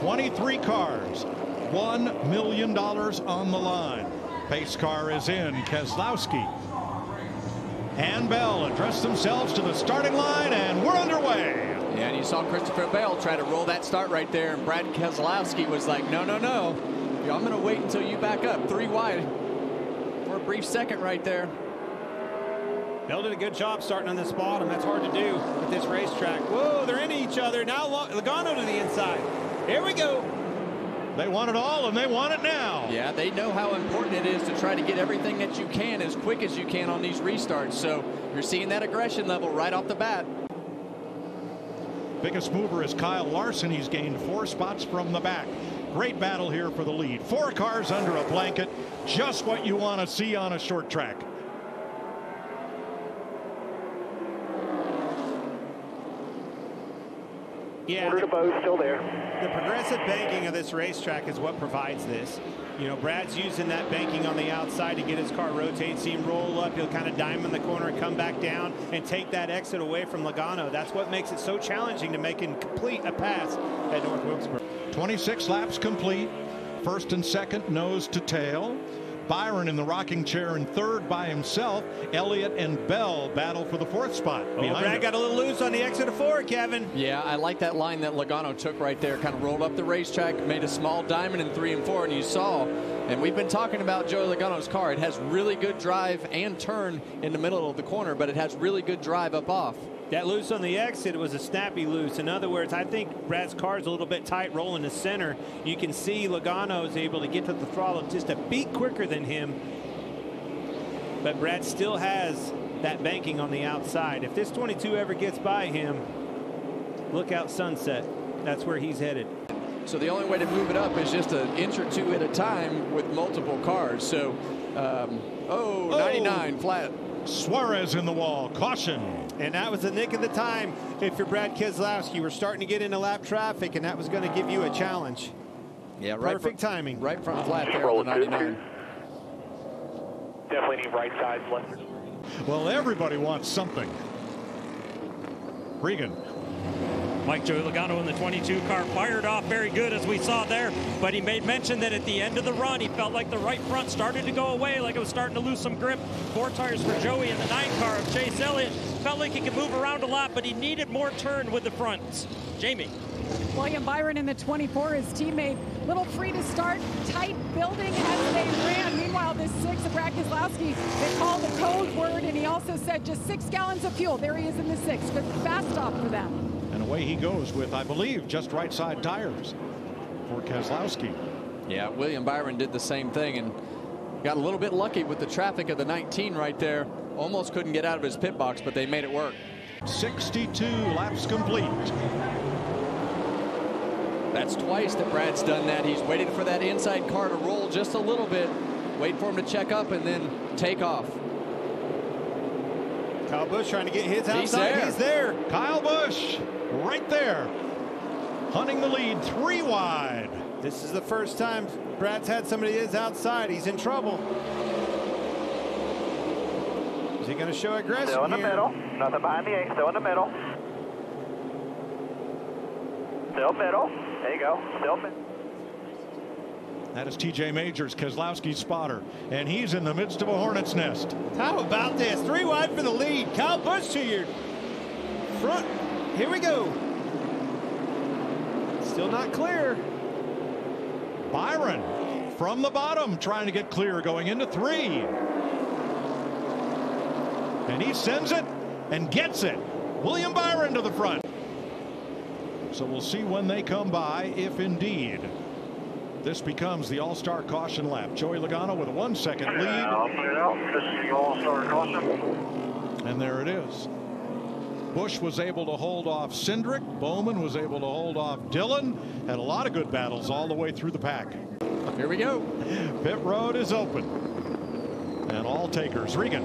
23 cars, $1 million on the line. Pace car is in. Keselowski and Bell address themselves to the starting line, and we're underway. Yeah, and you saw Christopher Bell try to roll that start right there, and Brad Keselowski was like, no, no, no. I'm going to wait until you back up 3 wide for a brief second right there. Bell did a good job starting on this bottom. That's hard to do with this racetrack. Whoa, they're into each other. Now Logano to the inside. Here we go. They want it all, and they want it now. Yeah, they know how important it is to try to get everything that you can as quick as you can on these restarts. So you're seeing that aggression level right off the bat. Biggest mover is Kyle Larson. He's gained 4 spots from the back. Great battle here for the lead. 4 cars under a blanket. Just what you want to see on a short track. Yeah, Order to bow still there. The progressive banking of this racetrack is what provides this. You know, Brad's using that banking on the outside to get his car rotate, see him roll up. He'll kind of diamond the corner and come back down and take that exit away from Logano. That's what makes it so challenging to make and complete a pass at North Wilkesboro. 26 laps complete. First and second, nose to tail. Byron in the rocking chair in third by himself. Elliott and Bell battle for the 4th spot. Oh, Brad got a little loose on the exit of 4, Kevin. Yeah, I like that line that Logano took right there. Kind of rolled up the racetrack, made a small diamond in 3 and 4, and you saw, and we've been talking about Joey Logano's car. It has really good drive and turn in the middle of the corner, but it has really good drive up off. That loose on the exit was a snappy loose. In other words, I think Brad's car is a little bit tight rolling the center. You can see Logano is able to get to the throttle just a beat quicker than him. But Brad still has that banking on the outside. If this 22 ever gets by him, look out Sunset. That's where he's headed. So the only way to move it up is just an inch or 2 at a time with multiple cars. So, 99 flat. Suarez in the wall. Caution. And that was the nick of the time if you're Brad Keselowski. We're starting to get into lap traffic, and that was going to give you a challenge. Yeah, right. Perfect timing. Right front flat there on the 99. Definitely need right side left. Well, everybody wants something. Regan. Mike Joey Logano in the 22 car fired off very good, as we saw there, but he made mention that at the end of the run he felt like the right front started to go away, like it was starting to lose some grip. 4 tires for Joey in the 9 car of Chase Elliott. Felt like he could move around a lot, but he needed more turn with the fronts. Jamie. William Byron in the 24, his teammate, little free to start, tight building as they ran. Meanwhile, this 6 of Brad Keselowski, they called the code word, and he also said just 6 gallons of fuel. There he is in the 6. Good fast stop for them. And away he goes with, I believe, just right side tires for Keselowski. Yeah, William Byron did the same thing and got a little bit lucky with the traffic of the 19 right there. Almost couldn't get out of his pit box, but they made it work. 62 laps complete. That's twice that Brad's done that. He's waited for that inside car to roll just a little bit, wait for him to check up, and then take off. Kyle Busch trying to get his outside. He's there. Kyle Busch right there, hunting the lead 3 wide. This is the first time Brad's had somebody his outside. He's in trouble. Is he going to show aggression Still in the here? middle. Nothing behind the 8. Still in the middle. Still middle. There you go. Still middle. That is TJ Majors, Keselowski's spotter, and he's in the midst of a hornet's nest. How about this? 3 wide for the lead. Kyle Busch to your front. Here we go. Still not clear. Byron from the bottom trying to get clear going into 3. And he sends it and gets it. William Byron to the front. So we'll see when they come by, if indeed this becomes the all-star caution lap. Joey Logano with a 1-second lead. This is the all-star caution. And there it is. Busch was able to hold off Cindric. Bowman was able to hold off Dillon. Had a lot of good battles all the way through the pack. Here we go. Pit road is open. And all takers. Regan.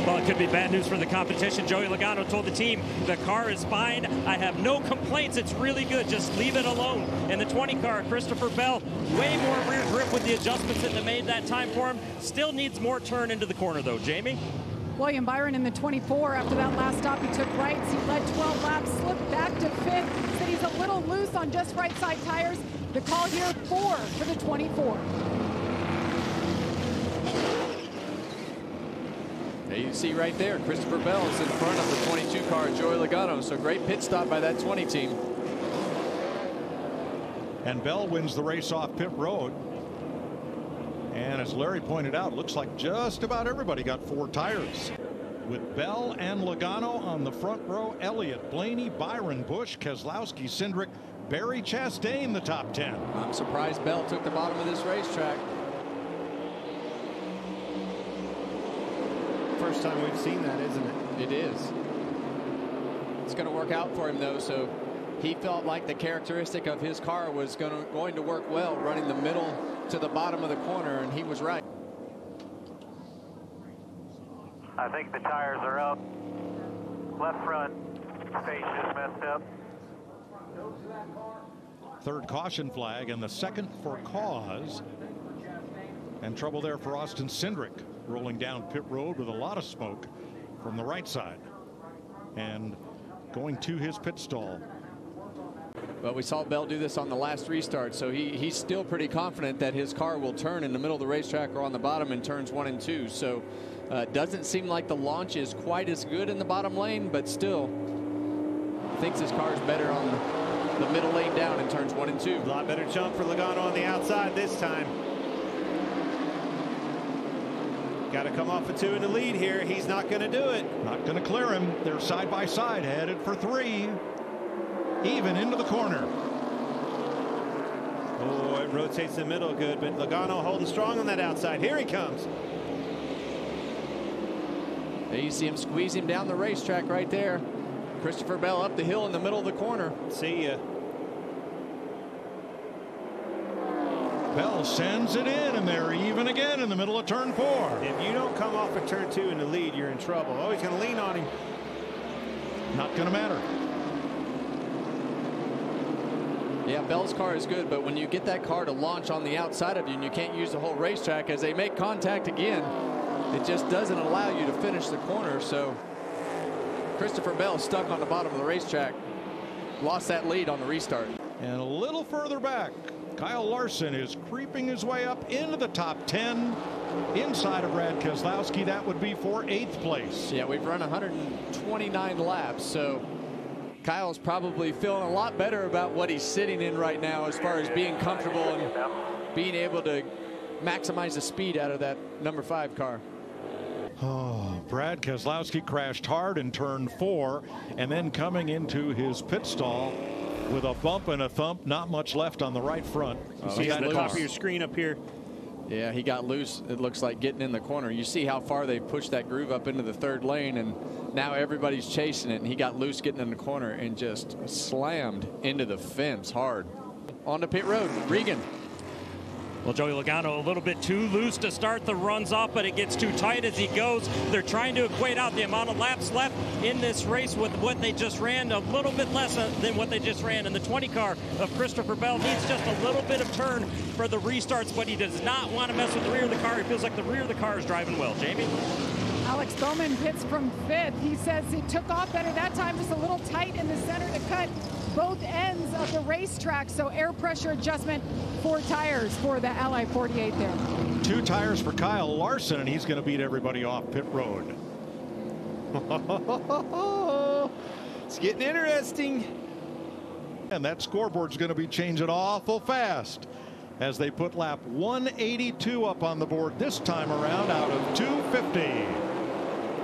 Well, it could be bad news for the competition. Joey Logano told the team, the car is fine. I have no complaints. It's really good. Just leave it alone. In the 20 car, Christopher Bell, way more rear grip with the adjustments that they made that time for him. Still needs more turn into the corner, though. Jamie? William Byron in the 24, after that last stop, he took rights. He led 12 laps, slipped back to 5th. Said he's a little loose on just right side tires. The call here, 4 for the 24. There you see right there, Christopher Bell is in front of the 22 car, Joey Logano. So great pit stop by that 20 team. And Bell wins the race off pit road. And as Larry pointed out, looks like just about everybody got 4 tires. With Bell and Logano on the front row, Elliott, Blaney, Byron, Busch, Keselowski, Cindric, Barry Chastain, the top 10. I'm surprised Bell took the bottom of this racetrack. First time we've seen that, isn't it? It is. It's going to work out for him, though, so he felt like the characteristic of his car was going to work well, running the middle to the bottom of the corner, and he was right. I think the tires are up. Left front face is messed up. Third caution flag and the second for cause. And trouble there for Austin Cindric, rolling down pit road with a lot of smoke from the right side and going to his pit stall. But we saw Bell do this on the last restart, so he's still pretty confident that his car will turn in the middle of the racetrack or on the bottom in turns 1 and 2. So doesn't seem like the launch is quite as good in the bottom lane, but still thinks his car is better on the middle lane down in turns 1 and 2. A lot better jump for Logano on the outside this time. Got to come off a 2 in the lead here. He's not going to do it. Not going to clear him. They're side by side, headed for 3. Even into the corner. Oh, it rotates the middle good, but Logano holding strong on that outside. Here he comes. There you see him squeeze him down the racetrack right there. Christopher Bell up the hill in the middle of the corner. See ya. Bell sends it in, and they're even again in the middle of turn 4. If you don't come off of turn 2 in the lead, you're in trouble. Oh, he's going to lean on him. Not going to matter. Yeah, Bell's car is good, but when you get that car to launch on the outside of you and you can't use the whole racetrack, as they make contact again, it just doesn't allow you to finish the corner. So Christopher Bell stuck on the bottom of the racetrack, lost that lead on the restart. And a little further back, Kyle Larson is creeping his way up into the top 10 inside of Brad Keselowski. That would be for 8th place. Yeah, we've run 129 laps, so Kyle's probably feeling a lot better about what he's sitting in right now as far as being comfortable and being able to maximize the speed out of that number 5 car. Oh, Brad Keselowski crashed hard in turn 4, and then coming into his pit stall with a bump and a thump, not much left on the right front. See at the top of your screen up here. Yeah, he got loose, it looks like, getting in the corner. You see how far they pushed that groove up into the 3rd lane, and now everybody's chasing it, and he got loose getting in the corner and just slammed into the fence hard. On to pit road, Regan. Well, Joey Logano a little bit too loose to start the runs off, but it gets too tight as he goes. They're trying to equate out the amount of laps left in this race with what they just ran, a little bit less than what they just ran. And the 20 car of Christopher Bell needs just a little bit of turn for the restarts, but he does not want to mess with the rear of the car. He feels like the rear of the car is driving well. Jamie? Alex Bowman pits from 5th. He says he took off better that time, just a little tight in the center to cut both ends of the racetrack. So air pressure adjustment, 4 tires for the Ally 48 there. 2 tires for Kyle Larson, and he's going to beat everybody off pit road. It's getting interesting. And that scoreboard's going to be changing awful fast as they put lap 182 up on the board this time around out of 250.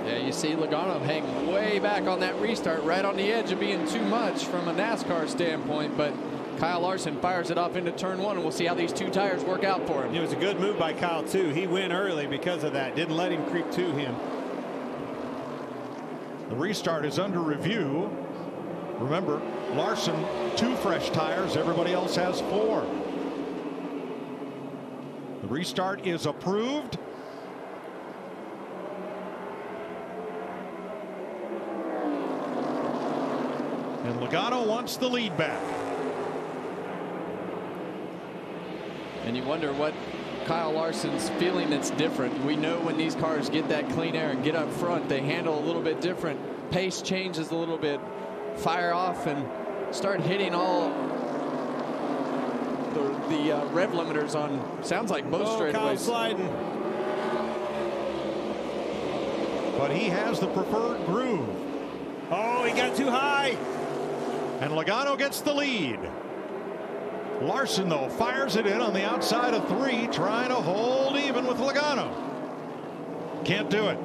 Yeah, you see Logano hang way back on that restart, right on the edge of being too much from a NASCAR standpoint, but Kyle Larson fires it off into turn 1, and we'll see how these 2 tires work out for him. It was a good move by Kyle, too. He went early because of that. Didn't let him creep to him. The restart is under review. Remember, Larson 2 fresh tires. Everybody else has 4. The restart is approved. And Logano wants the lead back. And you wonder what Kyle Larson's feeling that's different. We know when these cars get that clean air and get up front, they handle a little bit different. Pace changes a little bit. Fire off and start hitting all the rev limiters on, sounds like both straightaways. Kyle sliding. But he has the preferred groove. Oh, he got too high. And Logano gets the lead. Larson, though, fires it in on the outside of 3, trying to hold even with Logano. Can't do it.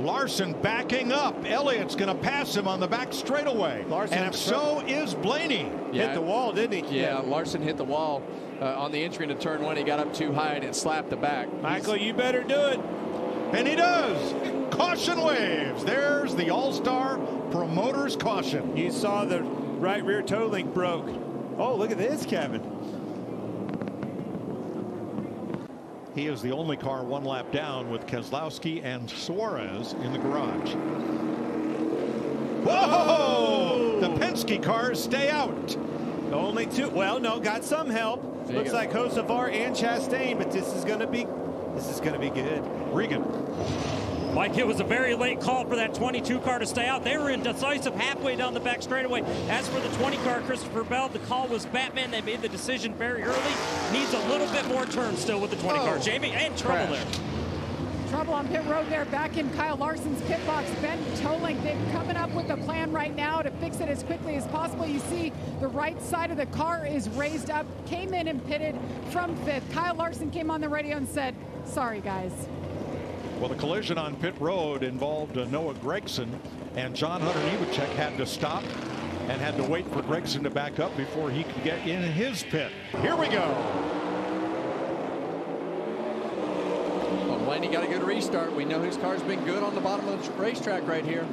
Larson backing up. Elliott's going to pass him on the back straightaway. And so is Blaney. Yeah, hit the wall, didn't he? Yeah, Larson hit the wall on the entry into turn 1. He got up too high and it slapped the back. Michael, you better do it. And he does. Caution waves. There's the All-Star Promoters caution. You saw the right rear toe link broke. Oh, look at this, Kevin. He is the only car 1 lap down with Keselowski and Suarez in the garage. Whoa! The Penske cars stay out. Only 2. Well, no, got some help. Looks like Hocevar and Chastain, but this is going to be good. Regan. Mike, it was a very late call for that 22 car to stay out. They were indecisive halfway down the back straightaway. As for the 20 car, Christopher Bell, the call was Batman. They made the decision very early. Needs a little bit more turn still with the 20 car. Jamie, and trouble there. Trouble on pit road there, back in Kyle Larson's pit box. Ben Toling, they're coming up with a plan right now to fix it as quickly as possible. You see the right side of the car is raised up, came in and pitted from 5th. Kyle Larson came on the radio and said, sorry, guys. Well, the collision on pit road involved Noah Gragson, and John Hunter Nemechek had to stop and had to wait for Gragson to back up before he could get in his pit. Here we go. Well, Blaney got a good restart. We know his car's been good on the bottom of the racetrack right here.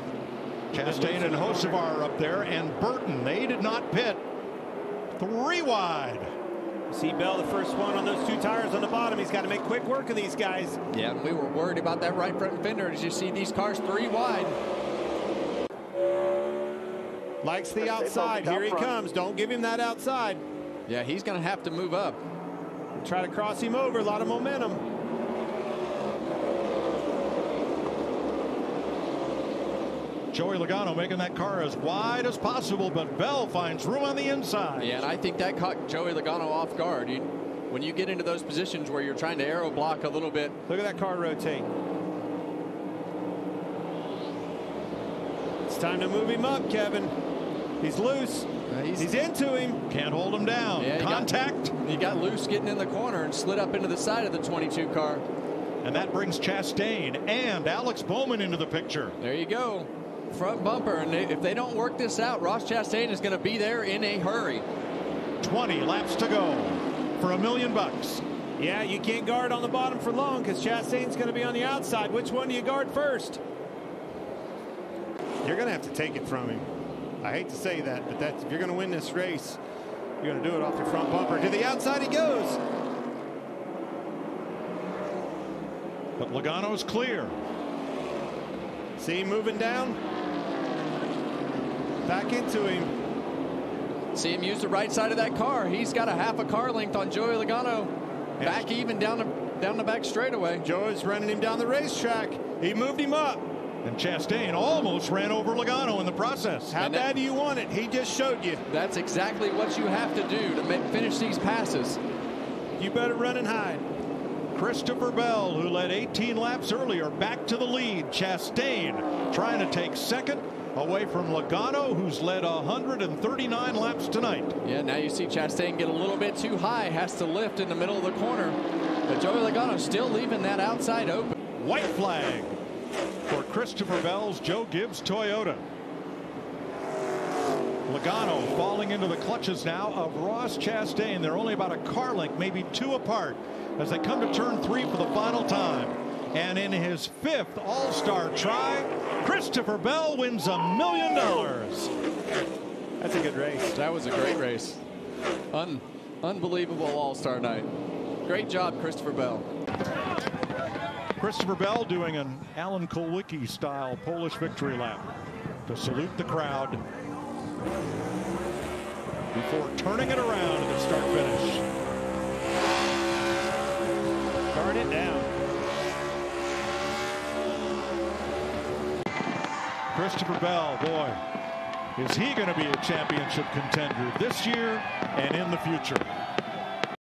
Chastain and Hocevar up there, and Burton, they did not pit. 3 wide. See Bell, the first one on those 2 tires on the bottom. He's got to make quick work of these guys. Yeah, and we were worried about that right front fender as you see these cars 3 wide. Likes the outside. Here he comes. Don't give him that outside. Yeah, he's going to have to move up. Try to cross him over. A lot of momentum. Joey Logano making that car as wide as possible, but Bell finds room on the inside. Yeah, and I think that caught Joey Logano off guard. When you get into those positions where you're trying to aero block a little bit. Look at that car rotate. It's time to move him up, Kevin. He's loose. He's into him. Can't hold him down. Yeah, Contact. He got loose getting in the corner and slid up into the side of the 22 car. And that brings Chastain and Alex Bowman into the picture. There you go. Front bumper, and if they don't work this out, Ross Chastain is going to be there in a hurry. 20 laps to go for $1 million. Yeah, you can't guard on the bottom for long because Chastain's going to be on the outside. Which one do you guard first? You're going to have to take it from him. I hate to say that, but if you're going to win this race, you're going to do it off your front bumper. To the outside he goes. But Logano's clear. See him moving down. Back into him. See him use the right side of that car. He's got a half a car length on Joey Logano. Back even down the back straightaway. Joey's running him down the racetrack. He moved him up. And Chastain almost ran over Logano in the process. How bad do you want it? He just showed you. That's exactly what you have to do to finish these passes. You better run and hide. Christopher Bell, who led 18 laps earlier, back to the lead. Chastain trying to take second away from Logano, who's led 139 laps tonight. Yeah, now you see Chastain get a little bit too high, has to lift in the middle of the corner. But Joey Logano still leaving that outside open. White flag for Christopher Bell's Joe Gibbs Toyota. Logano falling into the clutches now of Ross Chastain. They're only about a car length, maybe 2 apart, as they come to turn 3 for the final time. And in his 5th All-Star try, Christopher Bell wins $1 million. That's a good race. That was a great race. Unbelievable All-Star night. Great job, Christopher Bell. Christopher Bell doing an Alan Kulwicki style Polish victory lap to salute the crowd before turning it around at the start finish. Guard it down. Christopher Bell, boy, Is he going to be a championship contender this year and in the future?